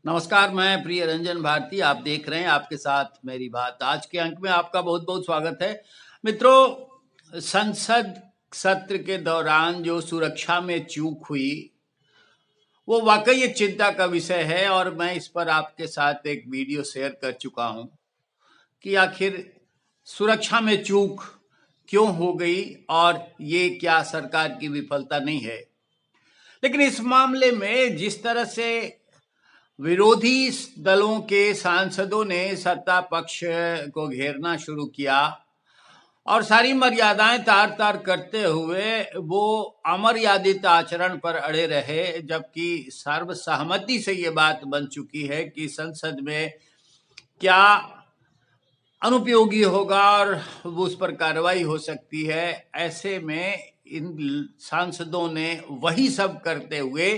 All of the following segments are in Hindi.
नमस्कार, मैं प्रिय रंजन भारती। आप देख रहे हैं आपके साथ मेरी बात। आज के अंक में आपका बहुत बहुत स्वागत है। मित्रों, संसद सत्र के दौरान जो सुरक्षा में चूक हुई वो वाकई एक चिंता का विषय है और मैं इस पर आपके साथ एक वीडियो शेयर कर चुका हूं कि आखिर सुरक्षा में चूक क्यों हो गई और ये क्या सरकार की विफलता नहीं है। लेकिन इस मामले में जिस तरह से विरोधी दलों के सांसदों ने सत्ता पक्ष को घेरना शुरू किया और सारी मर्यादाएं तार तार करते हुए वो अमर्यादित आचरण पर अड़े रहे, जबकि सर्वसहमति से ये बात बन चुकी है कि संसद में क्या अनुपयोगी होगा और उस पर कार्रवाई हो सकती है। ऐसे में इन सांसदों ने वही सब करते हुए,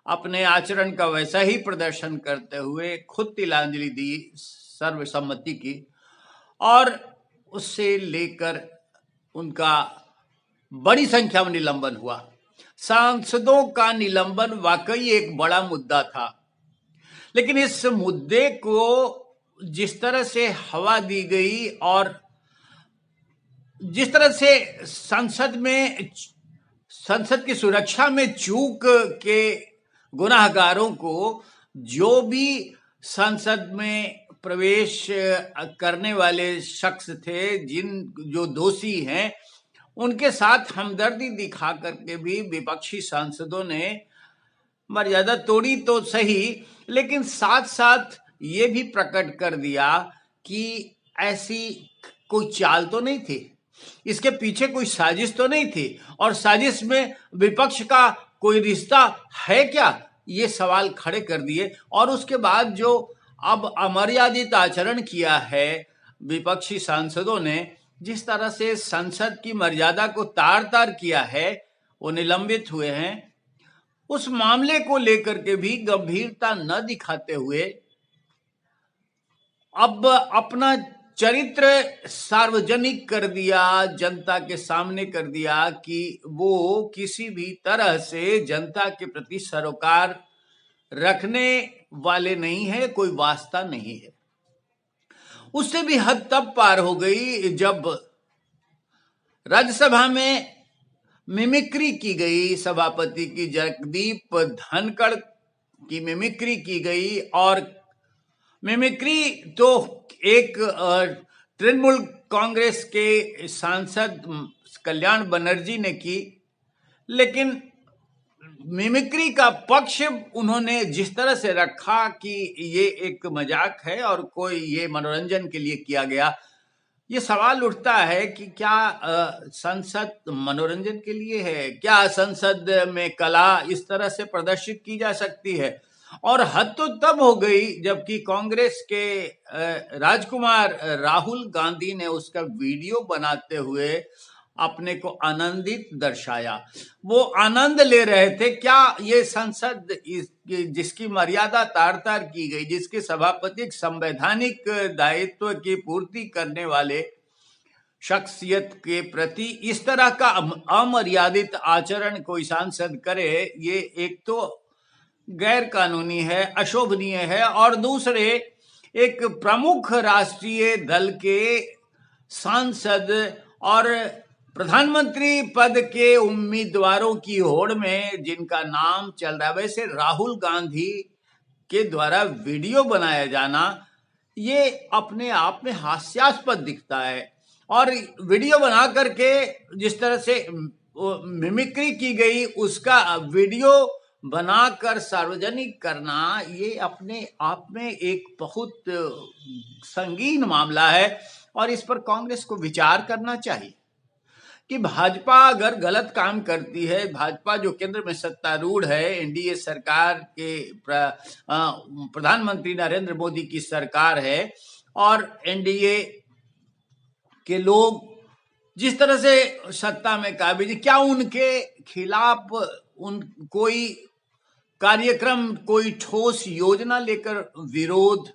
अपने आचरण का वैसा ही प्रदर्शन करते हुए खुद तिलांजलि दी सर्वसम्मति की और उससे लेकर उनका बड़ी संख्या में निलंबन हुआ। सांसदों का निलंबन वाकई एक बड़ा मुद्दा था, लेकिन इस मुद्दे को जिस तरह से हवा दी गई और जिस तरह से संसद की सुरक्षा में चूक के गुनाहगारों को जो भी संसद में प्रवेश करने वाले शख्स थे, जो दोषी हैं, उनके साथ हमदर्दी दिखा करके भी विपक्षी सांसदों ने मर्यादा तोड़ी तो सही, लेकिन साथ साथ ये भी प्रकट कर दिया कि ऐसी कोई चाल तो नहीं थी, इसके पीछे कोई साजिश तो नहीं थी और साजिश में विपक्ष का कोई रिश्ता है क्या, ये सवाल खड़े कर दिए। और उसके बाद जो अब अमर्यादित आचरण किया है विपक्षी सांसदों ने, जिस तरह से संसद की मर्यादा को तार तार किया है, वो निलंबित हुए हैं। उस मामले को लेकर के भी गंभीरता न दिखाते हुए अब अपना चरित्र सार्वजनिक कर दिया, जनता के सामने कर दिया कि वो किसी भी तरह से जनता के प्रति सरोकार रखने वाले नहीं है, कोई वास्ता नहीं है। उससे भी हद तब पार हो गई जब राज्यसभा में मिमिक्री की गई, सभापति की जगदीप धनखड़ की मिमिक्री की गई। और मिमिक्री तो एक तृणमूल कांग्रेस के सांसद कल्याण बनर्जी ने की, लेकिन मिमिक्री का पक्ष उन्होंने जिस तरह से रखा कि ये एक मजाक है और कोई ये मनोरंजन के लिए किया गया, ये सवाल उठता है कि क्या संसद मनोरंजन के लिए है? क्या संसद में कला इस तरह से प्रदर्शित की जा सकती है? और हद तो तब हो गई जबकि कांग्रेस के राजकुमार राहुल गांधी ने उसका वीडियो बनाते हुए अपने को आनंदित दर्शाया। वो आनंद ले रहे थे। क्या ये संसद जिसकी मर्यादा तार तार की गई, जिसके सभापति संवैधानिक दायित्व की पूर्ति करने वाले शख्सियत के प्रति इस तरह का अमर्यादित आचरण कोई सांसद करे, ये एक तो गैर कानूनी है, अशोभनीय है, और दूसरे एक प्रमुख राष्ट्रीय दल के सांसद और प्रधानमंत्री पद के उम्मीदवारों की होड़ में जिनका नाम चल रहा है, वैसे राहुल गांधी के द्वारा वीडियो बनाया जाना, ये अपने आप में हास्यास्पद दिखता है। और वीडियो बना करके जिस तरह से मिमिक्री की गई, उसका वीडियो बनाकर सार्वजनिक करना, ये अपने आप में एक बहुत संगीन मामला है और इस पर कांग्रेस को विचार करना चाहिए कि भाजपा अगर गलत काम करती है, भाजपा जो केंद्र में सत्तारूढ़ है, एनडीए सरकार के प्रधानमंत्री नरेंद्र मोदी की सरकार है, और एनडीए के लोग जिस तरह से सत्ता में काबिज, क्या उनके खिलाफ कोई कार्यक्रम, कोई ठोस योजना लेकर विरोध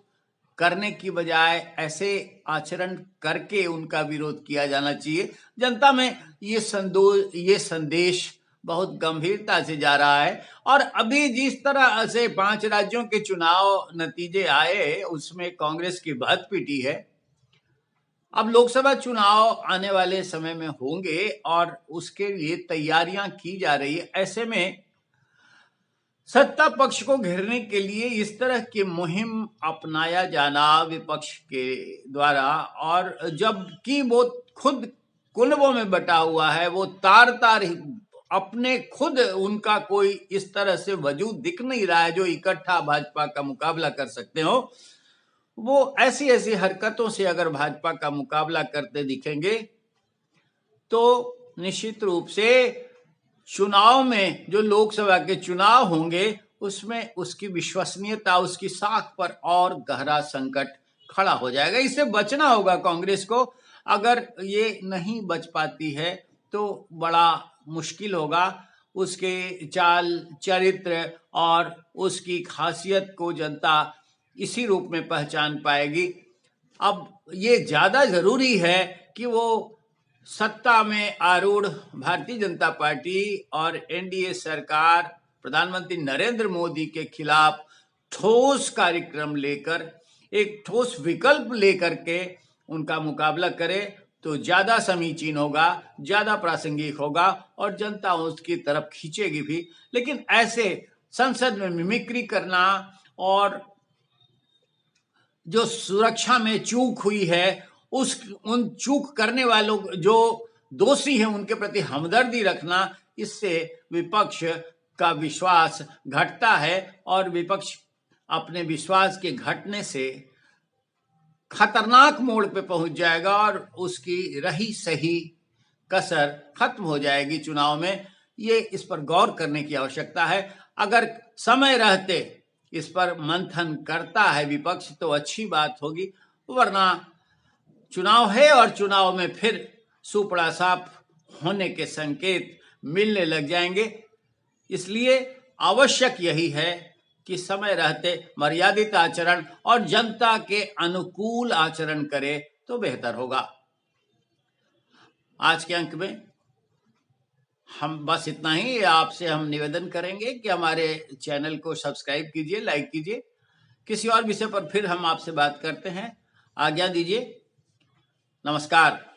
करने की बजाय ऐसे आचरण करके उनका विरोध किया जाना चाहिए? जनता में ये संदेश बहुत गंभीरता से जा रहा है। और अभी जिस तरह से 5 राज्यों के चुनाव नतीजे आए उसमें कांग्रेस की बहुत पीटी है। अब लोकसभा चुनाव आने वाले समय में होंगे और उसके लिए तैयारियां की जा रही है। ऐसे में सत्ता पक्ष को घेरने के लिए इस तरह की मुहिम अपनाया जाना विपक्ष के द्वारा, और जबकि वो खुद कुनबों में बटा हुआ है, वो तार तार अपने खुद उनका कोई इस तरह से वजूद दिख नहीं रहा है जो इकट्ठा भाजपा का मुकाबला कर सकते हो। वो ऐसी ऐसी हरकतों से अगर भाजपा का मुकाबला करते दिखेंगे तो निश्चित रूप से चुनाव में, जो लोकसभा के चुनाव होंगे, उसमें उसकी विश्वसनीयता, उसकी साख पर और गहरा संकट खड़ा हो जाएगा। इससे बचना होगा कांग्रेस को। अगर ये नहीं बच पाती है तो बड़ा मुश्किल होगा। उसके चाल चरित्र और उसकी खासियत को जनता इसी रूप में पहचान पाएगी। अब ये ज्यादा जरूरी है कि वो सत्ता में आरूढ़ भारतीय जनता पार्टी और एनडीए सरकार प्रधानमंत्री नरेंद्र मोदी के खिलाफ ठोस कार्यक्रम लेकर, एक ठोस विकल्प लेकर के उनका मुकाबला करे तो ज्यादा समीचीन होगा, ज्यादा प्रासंगिक होगा और जनता उसकी तरफ खींचेगी भी। लेकिन ऐसे संसद में मिमिक्री करना और जो सुरक्षा में चूक हुई है उन चूक करने वालों, जो दोषी हैं, उनके प्रति हमदर्दी रखना, इससे विपक्ष का विश्वास घटता है और विपक्ष अपने विश्वास के घटने से खतरनाक मोड़ पे पहुंच जाएगा और उसकी रही सही कसर खत्म हो जाएगी चुनाव में। ये इस पर गौर करने की आवश्यकता है। अगर समय रहते इस पर मंथन करता है विपक्ष तो अच्छी बात होगी, वरना चुनाव है और चुनाव में फिर सुपड़ा साफ होने के संकेत मिलने लग जाएंगे। इसलिए आवश्यक यही है कि समय रहते मर्यादित आचरण और जनता के अनुकूल आचरण करे तो बेहतर होगा। आज के अंक में हम बस इतना ही। आपसे हम निवेदन करेंगे कि हमारे चैनल को सब्सक्राइब कीजिए, लाइक कीजिए। किसी और विषय पर फिर हम आपसे बात करते हैं। आज्ञा दीजिए। नमस्कार।